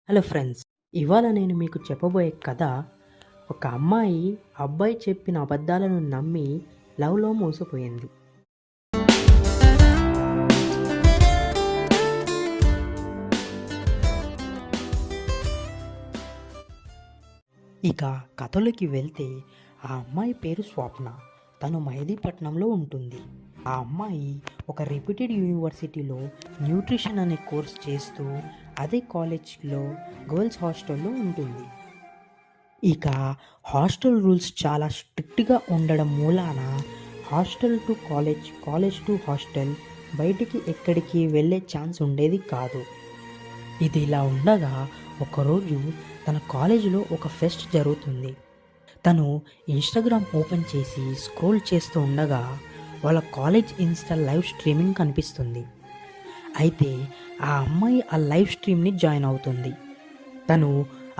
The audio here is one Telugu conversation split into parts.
హలో ఫ్రెండ్స్, ఇవాళ నేను మీకు చెప్పబోయే కథ ఒక అమ్మాయి అబ్బాయి చెప్పిన అబద్ధాలను నమ్మి లవ్లో మోసపోయింది. ఇక కథలోకి వెళ్తే ఆ అమ్మాయి పేరు స్వప్న. తను మెహదీపట్నంలో ఉంటుంది. ఆ అమ్మాయి ఒక రెప్యూటెడ్ యూనివర్సిటీలో న్యూట్రిషన్ అనే కోర్స్ చేస్తూ అదే కాలేజ్లో గర్ల్స్ హాస్టల్లో ఉంటుంది. ఇక హాస్టల్ రూల్స్ చాలా స్ట్రిక్ట్గా ఉండడం మూలాన hostel to college, college to hostel బయటికి ఎక్కడికి వెళ్ళే ఛాన్స్ ఉండేది కాదు. ఇది ఇలా ఉండగా ఒకరోజు తన కాలేజీలో ఒక ఫెస్ట్ జరుగుతుంది. తను ఇన్స్టాగ్రామ్ ఓపెన్ చేసి స్క్రోల్ చేస్తూ ఉండగా వాళ్ళ కాలేజ్ ఇన్స్టా లైవ్ స్ట్రీమింగ్ కనిపిస్తుంది. అయితే ఆ అమ్మాయి ఆ లైవ్ స్ట్రీమ్ని జాయిన్ అవుతుంది. తను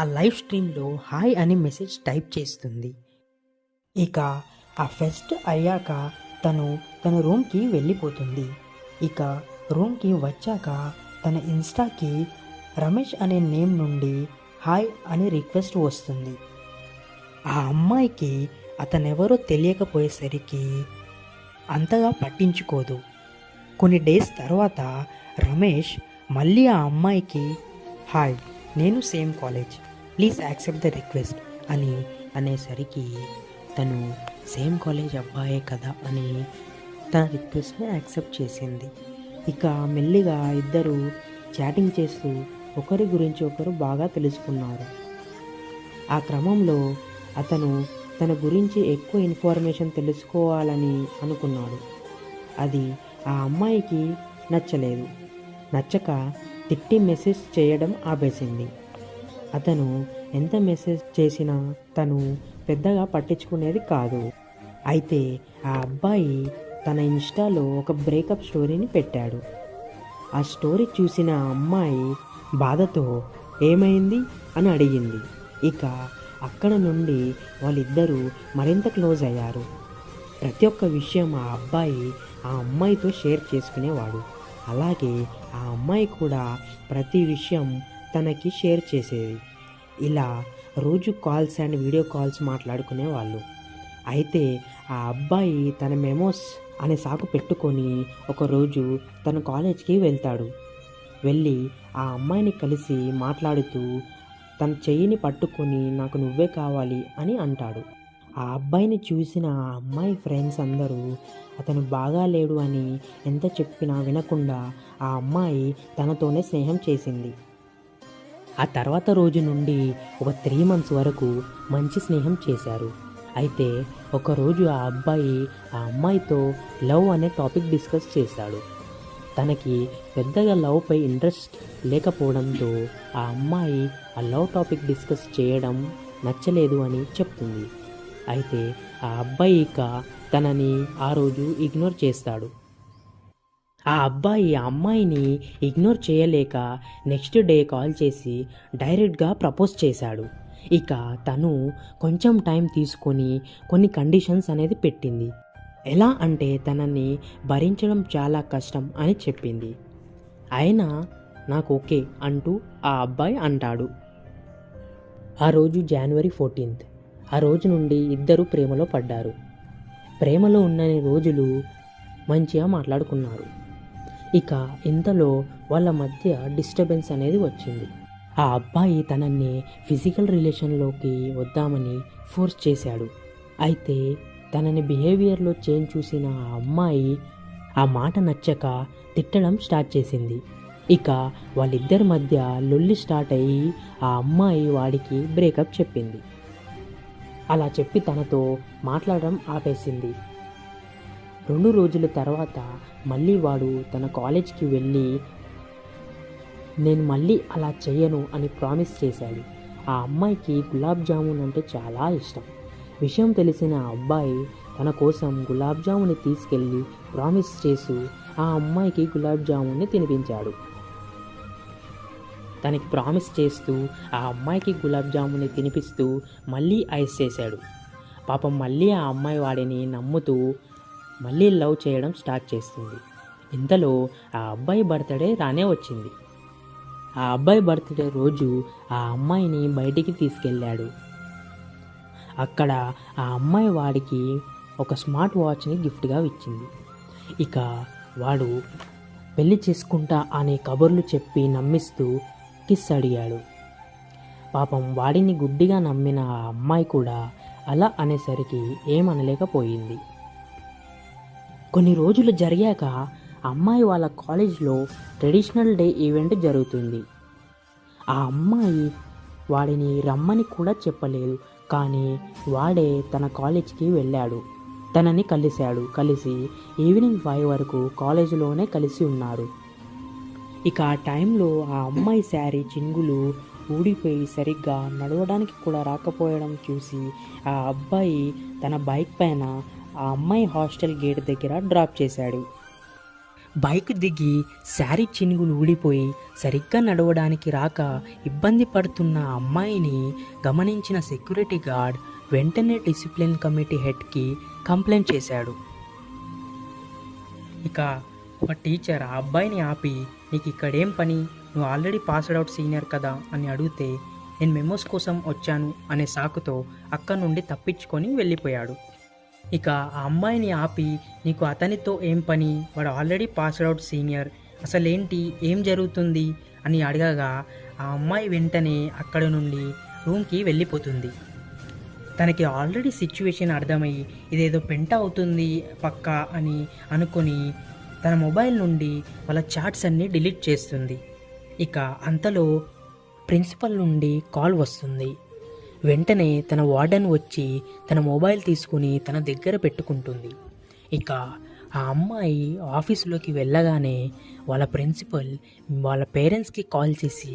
ఆ లైవ్ స్ట్రీమ్లో హాయ్ అని మెసేజ్ టైప్ చేస్తుంది. ఇక ఆ ఫెస్ట్ అయ్యాక తన రూమ్కి వెళ్ళిపోతుంది. ఇక రూమ్కి వచ్చాక తన ఇన్స్టాకి రమేష్ అనే నేమ్ నుండి హాయ్ అని రిక్వెస్ట్ వస్తుంది. ఆ అమ్మాయికి అతనెవరో తెలియకపోయేసరికి అంతగా పట్టించుకోదు. కొన్ని డేస్ తర్వాత రమేష్ మళ్ళీ ఆ అమ్మాయికి హాయ్, నేను same college, please accept the request అని అనేసరికి తను సేమ్ కాలేజ్ అబ్బాయే కదా అని తన రిక్వెస్ట్ని యాక్సెప్ట్ చేసింది. ఇక మెల్లిగా ఇద్దరు చాటింగ్ చేస్తూ ఒకరి గురించి ఒకరు బాగా తెలుసుకున్నారు. ఆ క్రమంలో అతను తన గురించి ఎక్కువ ఇన్ఫర్మేషన్ తెలుసుకోవాలని అనుకున్నాడు. అది ఆ అమ్మాయికి నచ్చలేదు. నచ్చక తిట్టి మెసేజ్ చేయడం ఆపేసింది. అతను ఎంత మెసేజ్ చేసినా తను పెద్దగా పట్టించుకునేది కాదు. అయితే ఆ అబ్బాయి తన ఇన్స్టాలో ఒక బ్రేకప్ స్టోరీని పెట్టాడు. ఆ స్టోరీ చూసిన ఆ అమ్మాయి బాధతో ఏమైంది అని అడిగింది. ఇక అక్కడ నుండి వాళ్ళిద్దరూ మరింత క్లోజ్ అయ్యారు. ప్రతి ఒక్క విషయం ఆ అబ్బాయి ఆ అమ్మాయితో షేర్ చేసుకునేవాడు. అలాగే ఆ అమ్మాయి కూడా ప్రతి విషయం తనకి షేర్ చేసేది. ఇలా రోజు కాల్స్ అండ్ వీడియో కాల్స్ మాట్లాడుకునేవాళ్ళు. అయితే ఆ అబ్బాయి తన మెమోస్ అనే సాకు పెట్టుకొని ఒకరోజు తన కాలేజ్కి వెళ్తాడు. వెళ్ళి ఆ అమ్మాయిని కలిసి మాట్లాడుతూ తన చెయ్యిని పట్టుకొని నాకు నువ్వే కావాలి అని అంటాడు. ఆ అబ్బాయిని చూసిన ఆ అమ్మాయి ఫ్రెండ్స్ అందరూ అతను బాగాలేడు అని ఎంత చెప్పినా వినకుండా ఆ అమ్మాయి తనతోనే స్నేహం చేసింది. ఆ తర్వాత రోజు నుండి ఒక 3 months వరకు మంచి స్నేహం చేశారు. అయితే ఒకరోజు ఆ అబ్బాయి ఆ అమ్మాయితో లవ్ అనే టాపిక్ డిస్కస్ చేశాడు. తనకి పెద్దగా లవ్పై ఇంట్రెస్ట్ లేకపోవడంతో ఆ అమ్మాయి ఆ లవ్ టాపిక్ డిస్కస్ చేయడం నచ్చలేదు అని చెప్తుంది. అయితే ఆ అబ్బాయి ఇక తనని ఆ రోజు ఇగ్నోర్ చేస్తాడు. ఆ అబ్బాయి ఆ అమ్మాయిని ఇగ్నోర్ చేయలేక నెక్స్ట్ డే కాల్ చేసి డైరెక్ట్గా ప్రపోజ్ చేశాడు. ఇక తను కొంచెం టైం తీసుకొని కొన్ని కండిషన్స్ అనేది పెట్టింది. ఎలా అంటే తనని భరించడం చాలా కష్టం అని చెప్పింది. అయినా నాకు ఓకే అంటూ ఆ అబ్బాయి అంటాడు. ఆ రోజు January 14th. ఆ రోజు నుండి ఇద్దరు ప్రేమలో పడ్డారు. ప్రేమలో ఉన్నన్ని రోజులు మంచిగా మాట్లాడుకున్నారు. ఇక ఇంతలో వాళ్ళ మధ్య డిస్టర్బెన్స్ అనేది వచ్చింది. ఆ అబ్బాయి తనని ఫిజికల్ రిలేషన్లోకి వద్దామని ఫోర్స్ చేశాడు. అయితే తనని బిహేవియర్లో చేంజ్ చూసిన ఆ అమ్మాయి ఆ మాట నచ్చక తిట్టడం స్టార్ట్ చేసింది. ఇక వాళ్ళిద్దరి మధ్య లొల్లి స్టార్ట్ అయ్యి ఆ అమ్మాయి వాడికి బ్రేకప్ చెప్పింది. అలా చెప్పి తనతో మాట్లాడడం ఆపేసింది. 2 రోజుల తర్వాత మళ్ళీ వాడు తన కాలేజ్కి వెళ్ళి నేను మళ్ళీ అలా చెయ్యను అని ప్రామిస్ చేశాడు. ఆ అమ్మాయికి గులాబ్ జామున్ అంటే చాలా ఇష్టం. విషయం తెలిసిన ఆ అబ్బాయి తన కోసం గులాబ్ జామున్ని తీసుకెళ్ళి ప్రామిస్ చేస్తూ ఆ అమ్మాయికి గులాబ్ జామున్ని తినిపించాడు. తనకి ప్రామిస్ చేస్తూ ఆ అమ్మాయికి గులాబ్ జామున్ని తినిపిస్తూ మళ్ళీ ఐస్ చేశాడు. పాపం మళ్ళీ ఆ అమ్మాయి వాడిని నమ్ముతూ మళ్ళీ లవ్ చేయడం స్టార్ట్ చేస్తుంది. ఇంతలో ఆ అబ్బాయి బర్త్డే రానే వచ్చింది. ఆ అబ్బాయి బర్త్డే రోజు ఆ అమ్మాయిని బయటికి తీసుకెళ్ళాడు. అక్కడ ఆ అమ్మాయి వాడికి ఒక స్మార్ట్ వాచ్ని గిఫ్ట్గా ఇచ్చింది. ఇక వాడు పెళ్లి చేసుకుంటా అనే కబుర్లు చెప్పి నమ్మిస్తూ కిస్ అడిగాడు. పాపం వాడిని గుడ్డిగా నమ్మిన ఆ అమ్మాయి కూడా అలా అనేసరికి ఏమనలేకపోయింది. కొన్ని రోజులు జరిగాక అమ్మాయి వాళ్ళ కాలేజ్లో ట్రెడిషనల్ డే ఈవెంట్ జరుగుతుంది. ఆ అమ్మాయి వాడిని రమ్మని కూడా చెప్పలేదు, కానీ వాడే తన కాలేజ్కి వెళ్ళాడు. తనని కలిసి ఈవినింగ్ 5 వరకు కాలేజీలోనే కలిసి ఉన్నారు. ఇక ఆ టైంలో ఆ అమ్మాయి శారీ చింగులు ఊడిపోయి సరిగ్గా నడవడానికి కూడా రాకపోవడం చూసి ఆ అబ్బాయి తన బైక్ పైన ఆ అమ్మాయి హాస్టల్ గేట్ దగ్గర డ్రాప్ చేశాడు. బైక్ దిగి శారీ చినుగులు ఊడిపోయి సరిగ్గా నడవడానికి రాక ఇబ్బంది పడుతున్న అమ్మాయిని గమనించిన సెక్యూరిటీ గార్డ్ వెంటనే డిసిప్లిన్ కమిటీ హెడ్కి కంప్లైంట్ చేశాడు. ఇక ఒక టీచర్ ఆ అబ్బాయిని ఆపి, నీకు ఇక్కడేం పని, నువ్వు ఆల్రెడీ పాస్డ్ అవుట్ సీనియర్ కదా అని అడిగితే, నేను మెమోస్ కోసం వచ్చాను అనే సాకుతో అక్కడి నుండి తప్పించుకొని వెళ్ళిపోయాడు. ఇక ఆ అమ్మాయిని ఆపి, నీకు అతనితో ఏం పని, వాడు ఆల్రెడీ పాస్డ్ అవుట్ సీనియర్, అసలేంటి, ఏం జరుగుతుంది అని అడగగా ఆ అమ్మాయి వెంటనే అక్కడి నుండి రూమ్కి వెళ్ళిపోతుంది. తనకి ఆల్రెడీ సిచ్యువేషన్ అర్థమయ్యి ఇదేదో పెంట అవుతుంది పక్కా అని అనుకొని తన మొబైల్ నుండి వాళ్ళ చాట్స్ అన్నీ డిలీట్ చేస్తుంది. ఇక అంతలో ప్రిన్సిపల్ నుండి కాల్ వస్తుంది. వెంటనే తన వార్డెన్ వచ్చి తన మొబైల్ తీసుకుని తన దగ్గర పెట్టుకుంటుంది. ఇక ఆ అమ్మాయి ఆఫీసులోకి వెళ్ళగానే వాళ్ళ ప్రిన్సిపల్ వాళ్ళ పేరెంట్స్కి కాల్ చేసి,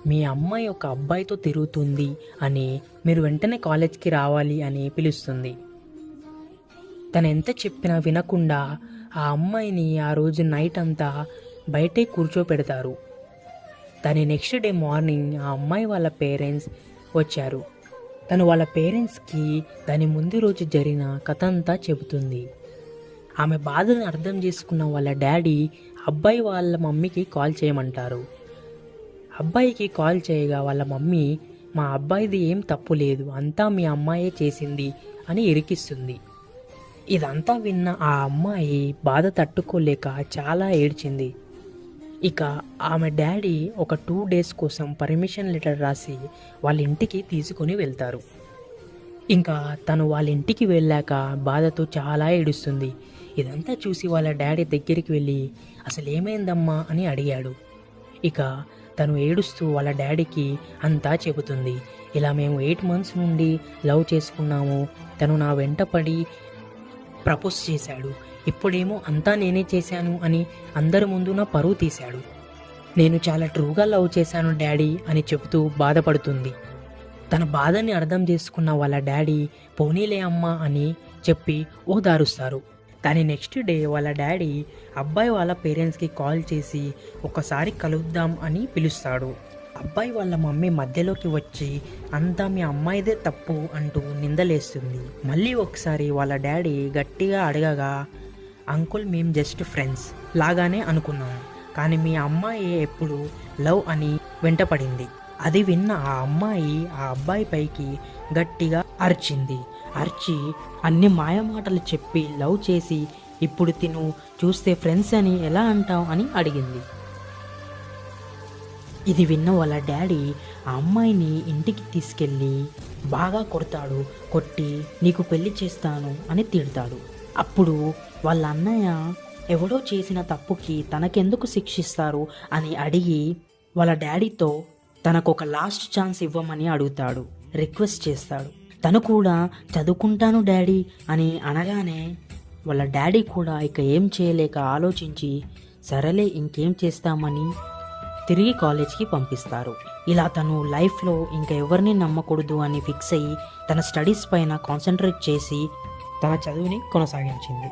మీ అమ్మాయి ఒక అబ్బాయితో తిరుగుతుంది అని, మీరు వెంటనే కాలేజ్కి రావాలి అని పిలుస్తుంది. తను ఎంత చెప్పినా వినకుండా ఆ అమ్మాయిని ఆ రోజు నైట్ అంతా బయటే కూర్చోపెడతారు. దాని నెక్స్ట్ డే మార్నింగ్ ఆ అమ్మాయి వాళ్ళ పేరెంట్స్ వచ్చారు. తను వాళ్ళ పేరెంట్స్కి దాని ముందు రోజు జరిగిన కథ అంతా చెబుతుంది. ఆమె బాధను అర్థం చేసుకున్న వాళ్ళ డాడీ అబ్బాయి వాళ్ళ మమ్మీకి కాల్ చేయమంటారు. అబ్బాయికి కాల్ చేయగా వాళ్ళ మమ్మీ, మా అబ్బాయిది ఏం తప్పు లేదు, అంతా మీ అమ్మాయే చేసింది అని ఇరికిస్తుంది. ఇదంతా విన్న ఆ అమ్మాయి బాధ తట్టుకోలేక చాలా ఏడ్చింది. ఇక ఆమె డాడీ ఒక 2 days కోసం పర్మిషన్ లెటర్ రాసి వాళ్ళ ఇంటికి తీసుకొని వెళ్తారు. ఇంకా తను వాళ్ళ ఇంటికి వెళ్ళాక బాధతో చాలా ఏడుస్తుంది. ఇదంతా చూసి వాళ్ళ డాడీ దగ్గరికి వెళ్ళి, అసలు ఏమైందమ్మా అని అడిగాడు. ఇక తను ఏడుస్తూ వాళ్ళ డాడీకి అంతా చెబుతుంది. ఇలా మేము 8 months నుండి లవ్ చేసుకున్నాము, తను నా వెంట పడి ప్రపోజ్ చేశాడు, ఇప్పుడేమో అంతా నేనే చేశాను అని అందరి ముందు నా పరువు తీశాడు, నేను చాలా ట్రూగా లవ్ చేశాను డాడీ అని చెబుతూ బాధపడుతుంది. తన బాధని అర్థం చేసుకున్న వాళ్ళ డాడీ పోనీలే అమ్మా అని చెప్పి ఓదారుస్తారు. కానీ నెక్స్ట్ డే వాళ్ళ డాడీ అబ్బాయి వాళ్ళ పేరెంట్స్కి కాల్ చేసి ఒకసారి కలుద్దాం అని పిలుస్తాడు. అబ్బాయి వాళ్ళ మమ్మీ మధ్యలోకి వచ్చి అంతా మీ అమ్మాయిదే తప్పు అంటూ నిందలేస్తుంది. మళ్ళీ ఒకసారి వాళ్ళ డాడీ గట్టిగా అడగగా, అంకుల్ మేము జస్ట్ ఫ్రెండ్స్ లాగానే అనుకున్నాను, కానీ మీ అమ్మాయి ఎప్పుడు లవ్ అని వెంటపడింది. అది విన్న ఆ అమ్మాయి ఆ అబ్బాయి పైకి గట్టిగా అరిచి అన్ని మాయమాటలు చెప్పి లవ్ చేసి ఇప్పుడు తిను చూస్తే ఫ్రెండ్స్ అని ఎలా అంటావు అని అడిగింది. ఇది విన్న వాళ్ళ డాడీ ఆ అమ్మాయిని ఇంటికి తీసుకెళ్ళి బాగా కొడతాడు. కొట్టి నీకు పెళ్లి చేస్తాను అని తిడతాడు. అప్పుడు వాళ్ళ అన్నయ్య ఎవడో చేసిన తప్పుకి తనకెందుకు శిక్షిస్తారు అని అడిగి వాళ్ళ డాడీతో తనకు ఒక లాస్ట్ ఛాన్స్ ఇవ్వమని అడుగుతాడు, రిక్వెస్ట్ చేస్తాడు. తను కూడా చదువుకుంటాను డాడీ అని అనగానే వాళ్ళ డాడీ కూడా ఇక ఏం చేయలేక ఆలోచించి సరేలే ఇంకేం చేస్తామని తిరిగి కాలేజ్కి పంపిస్తారు. ఇలా తను లైఫ్లో ఇంకా ఎవరిని నమ్మకూడదు అని ఫిక్స్ అయ్యి తన స్టడీస్ పైన కాన్సన్ట్రేట్ చేసి తన చదువుని కొనసాగించింది.